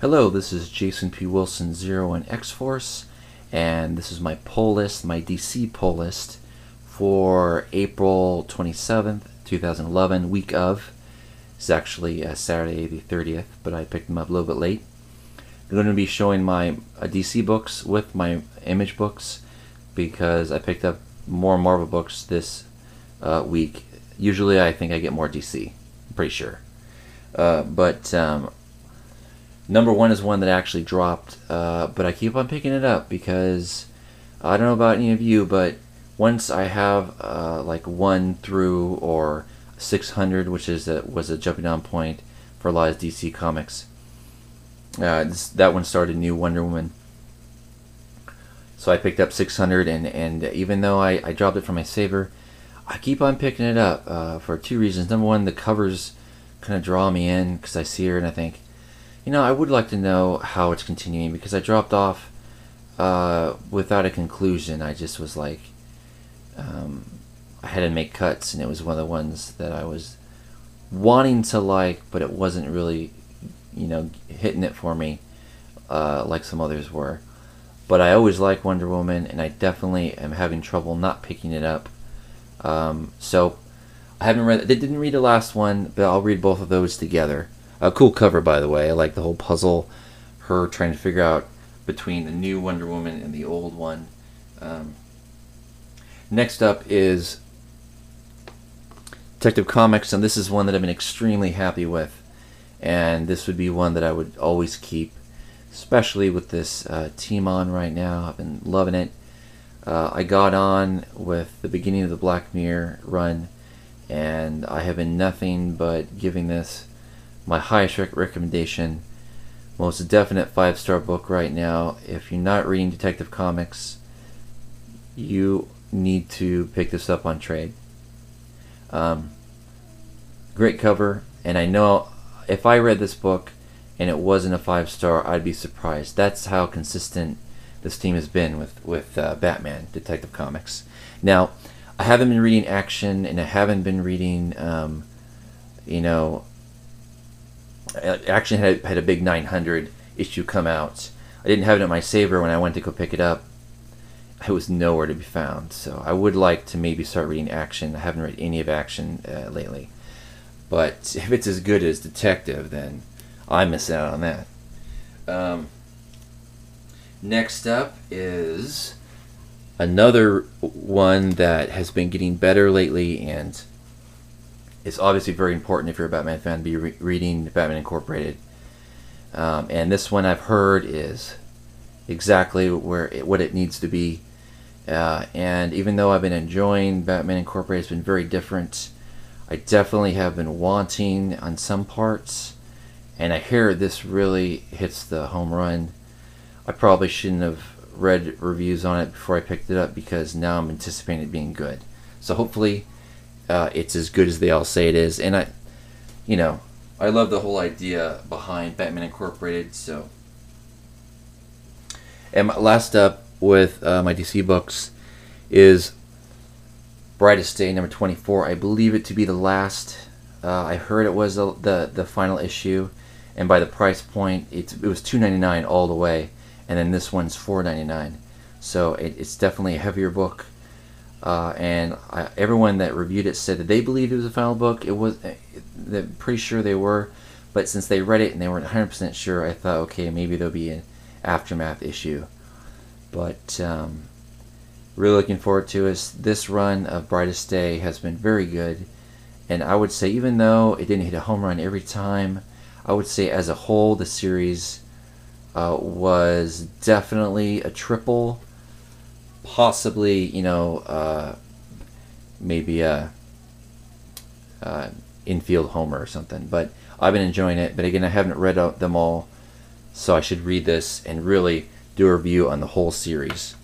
Hello, this is Jason P. Wilson 01 X-Force, and this is my poll list, my DC poll list for April 27th, 2011, week of. It's actually Saturday the 30th, but I picked them up a little bit late. I'm going to be showing my DC books with my Image books because I picked up more Marvel books this week. Usually I think I get more DC, I'm pretty sure. But number one is one that actually dropped, but I keep on picking it up because I don't know about any of you, but once I have like 1 through or 600, which is was a jumping on point for a lot of DC comics, that one started New Wonder Woman. So I picked up 600, and even though I dropped it from my saver, I keep on picking it up for two reasons. Number one, the covers kind of draw me in because I see her and I think, you know, I would like to know how it's continuing, because I dropped off without a conclusion. I just was like, I had to make cuts, and it was one of the ones that I was wanting to like, but it wasn't really, you know, hitting it for me like some others were. But I always like Wonder Woman, and I definitely am having trouble not picking it up. So I haven't read. I didn't read the last one, but I'll read both of those together. A cool cover, by the way. I like the whole puzzle, her trying to figure out between the new Wonder Woman and the old one. Next up is Detective Comics, and this is one that I've been extremely happy with. And this would be one that I would always keep, especially with this team on right now. I've been loving it. I got on with the beginning of the Black Mirror run, and I have been nothing but giving this my highest recommendation. Most definite 5-star book right now. If you're not reading Detective Comics, you need to pick this up on trade. Great cover, and I know if I read this book and it wasn't a 5-star, I'd be surprised. That's how consistent this team has been with Batman Detective Comics. Now, I haven't been reading Action, and I haven't been reading, you know, Action had a big 900 issue come out. I didn't have it in my saver when I went to go pick it up. It was nowhere to be found. So I would like to maybe start reading Action. I haven't read any of Action lately. But if it's as good as Detective, then I'm missing out on that. Next up is another one that has been getting better lately, and it's obviously very important if you're a Batman fan to be reading Batman Incorporated. And this one I've heard is exactly what it needs to be. And even though I've been enjoying Batman Incorporated, it's been very different. I definitely have been wanting on some parts, and I hear this really hits the home run. I probably shouldn't have read reviews on it before I picked it up, because now I'm anticipating it being good. So hopefully it's as good as they all say it is. And I love the whole idea behind Batman Incorporated. So, and last up with my DC books is Brightest Day number 24. I believe it to be the last. I heard it was the final issue, and by the price point, it was $2.99 all the way, and then this one's $4.99. So it's definitely a heavier book. And everyone that reviewed it said that they believed it was a final book. They're pretty sure they were, but since they read it and they weren't 100% sure, I thought, okay, maybe there'll be an aftermath issue. But really looking forward to it. This run of Brightest Day has been very good, and I would say, even though it didn't hit a home run every time, I would say as a whole the series was definitely a triple. Possibly, you know, maybe a infield homer or something. But I've been enjoying it. But again, I haven't read them all, so I should read this and really do a review on the whole series.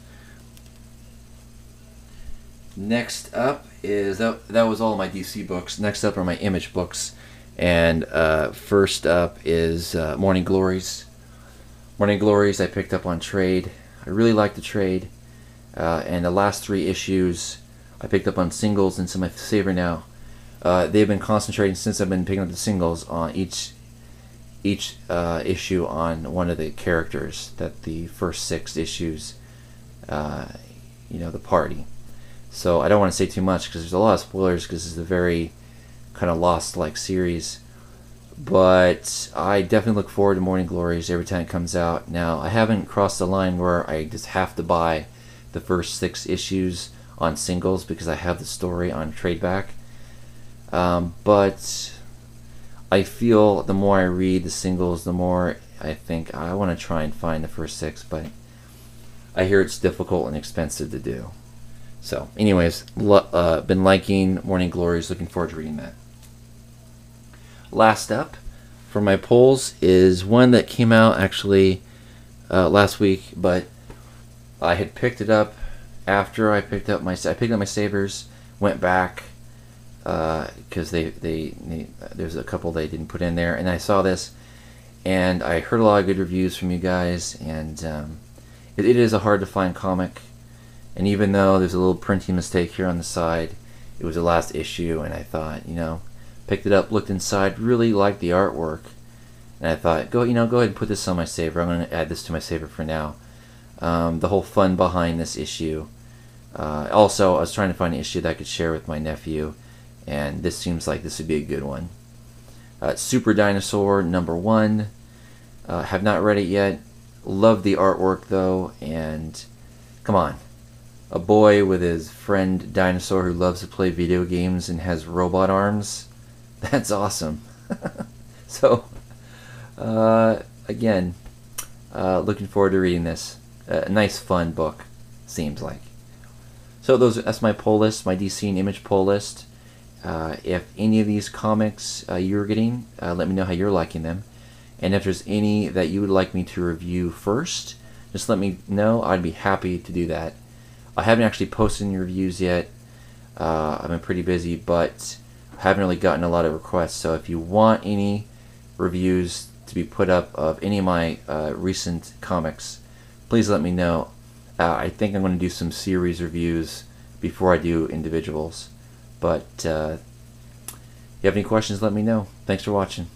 Next up is that was all my DC books. Next up are my Image books, and first up is Morning Glories. Morning Glories I picked up on trade. I really like the trade. And the last 3 issues I picked up on singles, and so my saver now. They've been concentrating since I've been picking up the singles on each each issue on one of the characters that the first 6 issues, the party. So I don't want to say too much because there's a lot of spoilers because it's a very kind of Lost-like series. But I definitely look forward to Morning Glories every time it comes out. Now, I haven't crossed the line where I just have to buy the first 6 issues on singles because I have the story on tradeback. But I feel the more I read the singles, the more I think I want to try and find the first 6, but I hear it's difficult and expensive to do. So, anyways, been liking Morning Glories, looking forward to reading that. Last up for my polls is one that came out actually last week, but I had picked it up after I picked up my savers, went back because there's a couple they didn't put in there, and I saw this, and I heard a lot of good reviews from you guys, and it is a hard to find comic, and even though there's a little printing mistake here on the side, it was the last issue, and I thought, picked it up, looked inside, really liked the artwork, and I thought, go ahead and put this on my saver. I'm going to add this to my saver for now. The whole fun behind this issue. Also, I was trying to find an issue that I could share with my nephew, and this seems like this would be a good one. Super Dinosaur #1. Have not read it yet. Love the artwork though, and come on. A boy with his friend Dinosaur who loves to play video games and has robot arms. That's awesome. So, again, looking forward to reading this. A nice, fun book, seems like. So that's my poll list, my DC and Image poll list. If any of these comics you're getting, let me know how you're liking them. And if there's any that you would like me to review first, just let me know. I'd be happy to do that. I haven't actually posted any reviews yet. I've been pretty busy, but I haven't really gotten a lot of requests. So if you want any reviews to be put up of any of my recent comics, please let me know. I think I'm going to do some series reviews before I do individuals. But if you have any questions, let me know. Thanks for watching.